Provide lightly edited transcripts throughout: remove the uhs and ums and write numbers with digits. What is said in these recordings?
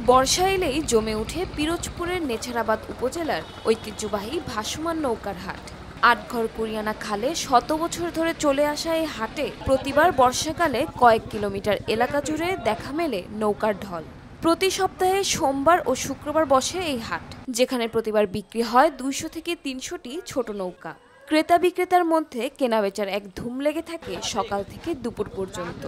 বর্ষা এলেই জমে ওঠে পিরোজপুরের নেছারাবাদ উপজেলার ঐতিহ্যবাহী ভাসমান নৌকার হাট। আটঘর কুরিয়ানা খালে শত বছর ধরে চলে আসা এই হাটে প্রতিবার বর্ষাকালে কয়েক কিলোমিটার এলাকা জুড়ে দেখা মেলে নৌকার ঢল। প্রতি সপ্তাহে সোমবার ও শুক্রবার বসে এই হাট, যেখানে প্রতিবার বিক্রি হয় 200 থেকে 300টি ছোট নৌকা। ক্রেতা বিক্রেতার মধ্যে কেনাবেচার এক ধুম লেগে থাকে সকাল থেকে দুপুর পর্যন্ত।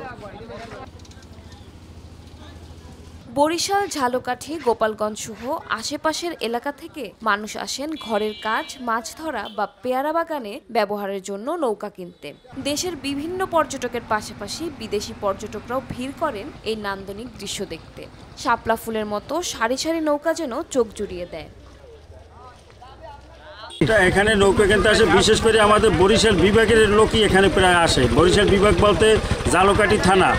বরিশাল, ঝালকাঠি, গোপালগঞ্জ সহ আশেপাশের এলাকা থেকে মানুষ আসেন ঘরের কাজ, মাছ ধরা বা পেয়ারা বাগানে ব্যবহারের জন্য নৌকা কিনতে। দেশের বিভিন্ন পর্যটকের পাশাপাশি বিদেশি পর্যটকরাও ভিড় করেন এই নান্দনিক দৃশ্য দেখতে। শাপলা ফুলের মতো সারি সারি নৌকা যেন চোখ জুড়িয়ে দেয়। এখানে নৌকা কিনতে আসে বিশেষ করে আমাদের বরিশাল বিভাগের লোকই এখানে প্রায় আসে। বরিশাল বিভাগ বলতে ঝালকাঠি থানা,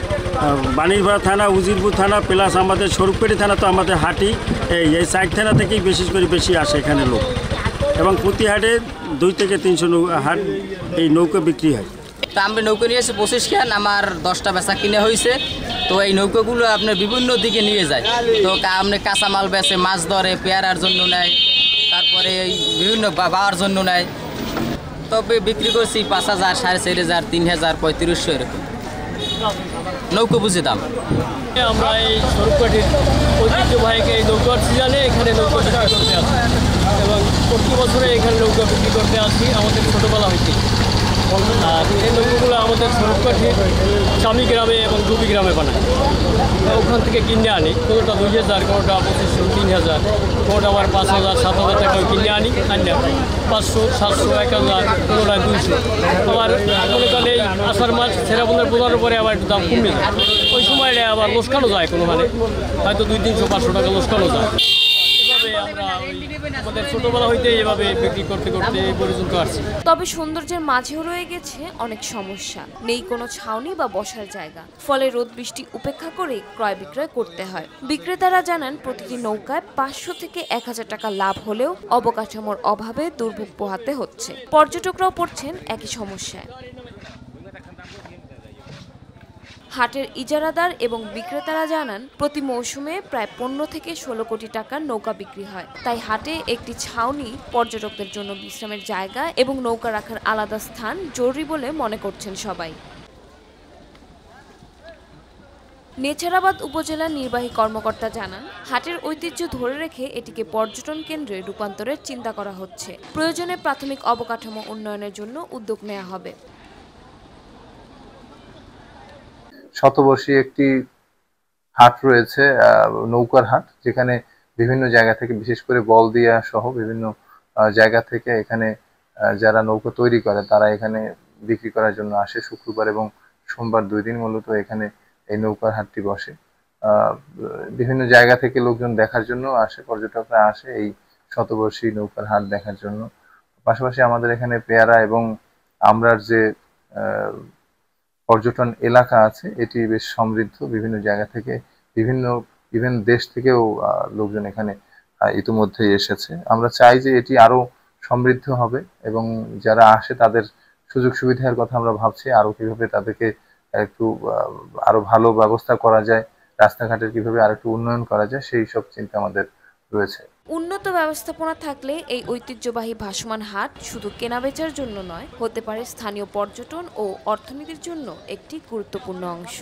বাণীরপাড়া থানা, উজিরপুর থানা প্লাস আমাদের স্বরূপকাঠি থানা, তো আমাদের হাটি এই সাইড থানা থেকেই বিশেষ করে বেশি আসে এখানে লোক। এবং প্রতি হাটে 2 থেকে 300 হাট এই নৌকা বিক্রি হয়। তো আমি নৌকা নিয়ে এসে 25 খান, আমার 10টা বেচা কিনে হয়েছে। তো এই নৌকাগুলো আপনার বিভিন্ন দিকে নিয়ে যায়। তো আপনি কাঁচামাল বেচে, মাছ ধরে, পেয়ারার জন্য নেয়, তারপরে এই বিভিন্ন বাবার জন্য নেয়। তবে বিক্রি করছি 5,000, 4,500, 3,000, 3,500 এরকম নৌকা বুঝে দাম। আমরা এই স্বরূপকাঠির ঐতিহ্যবাহীকে এই নৌকার সিজনে এখানে নৌকা বিক্রি করতে আসি এবং প্রতি বছরে এখানে নৌকা বিক্রি করতে আসি আমাদের ছোটোবেলা হইতে। আর এই নৌকাগুলো আমাদের স্বরূপকাঠির স্বামী গ্রামে এবং ডুবি গ্রামে বানায়। ওখান থেকে কিনে আনি, কোনোটা 2,000, কোনোটা 2,500, 3,000, কোনোটা আবার 5,000, 7,000 টাকাও কিনে আনি। 500, 700, 1,000, কোনোটা 200। আবার কোনোখানে আষাঢ় মাস ছেড়াবন্ধের বোঝানোর পরে আবার একটু দাম কমে যায়। ওই সময় আবার লোসকানো যায়, কোনো মানে হয়তো 200, 300, 500 টাকা লোসকানো যায়। এভাবে আমরা আমাদের ছোটোবেলা হইতে এভাবে বিক্রি করতে করতে পর্যন্ত আসছি। তবে সৌন্দর্যের মাঝেও রয়ে গেছে অনেক সমস্যা। নেই কোনো ছাউনি বা বসার জায়গা, ফলে রোদ বৃষ্টি উপেক্ষা করে ক্রয় বিক্রয় করতে হয়। বিক্রেতারা জানান প্রতিটি নৌকায় 500 থেকে 1,000 টাকা লাভ হলেও অবকাঠামোর অভাবে দুর্ভোগ পোহাতে হচ্ছে। পর্যটকরাও পড়ছেন একই সমস্যায়। হাটের ইজারাদার এবং বিক্রেতারা জানান প্রতি মৌসুমে প্রায় 15 থেকে 16 কোটি টাকার নৌকা বিক্রি হয়। তাই হাটে একটি ছাউনি, পর্যটকদের জন্য বিশ্রামের জায়গা এবং নৌকা রাখার আলাদা স্থান জরুরি বলে মনে করছেন সবাই। নেছারাবাদ উপজেলার নির্বাহী কর্মকর্তা জানান, হাটের ঐতিহ্য ধরে রেখে এটিকে পর্যটন কেন্দ্রে রূপান্তরের চিন্তা করা হচ্ছে। প্রয়োজনে প্রাথমিক অবকাঠামো উন্নয়নের জন্য উদ্যোগ নেওয়া হবে। শতবর্ষী একটি হাট রয়েছে, নৌকার হাট, যেখানে বিভিন্ন জায়গা থেকে, বিশেষ করে বলদিয়া সহ বিভিন্ন জায়গা থেকে এখানে যারা নৌকা তৈরি করে তারা এখানে বিক্রি করার জন্য আসে। শুক্রবার এবং সোমবার 2 দিন মূলত এখানে এই নৌকার হাটটি বসে। বিভিন্ন জায়গা থেকে লোকজন দেখার জন্য আসে, পর্যটকরা আসে এই শতবর্ষী নৌকার হাট দেখার জন্য। পাশাপাশি আমাদের এখানে পেয়ারা এবং আমরার যে পর্যটন এলাকা আছে এটি বেশ সমৃদ্ধ। বিভিন্ন জায়গা থেকে, বিভিন্ন দেশ থেকেও লোকজন এখানে ইতিমধ্যেই এসেছে। আমরা চাই যে এটি আরো সমৃদ্ধ হবে এবং যারা আসে তাদের সুযোগ সুবিধার কথা আমরা ভাবছি, আরো কিভাবে তাদেরকে একটু আরো ভালো ব্যবস্থা করা যায়, রাস্তাঘাটের কিভাবে আরেকটু উন্নয়ন করা যায়, সেই সব চিন্তা আমাদের রয়েছে। উন্নত ব্যবস্থাপনা থাকলে এই ঐতিহ্যবাহী ভাসমান হাট শুধু কেনাবেচার জন্য নয়, হতে পারে স্থানীয় পর্যটন ও অর্থনীতির জন্য একটি গুরুত্বপূর্ণ অংশ।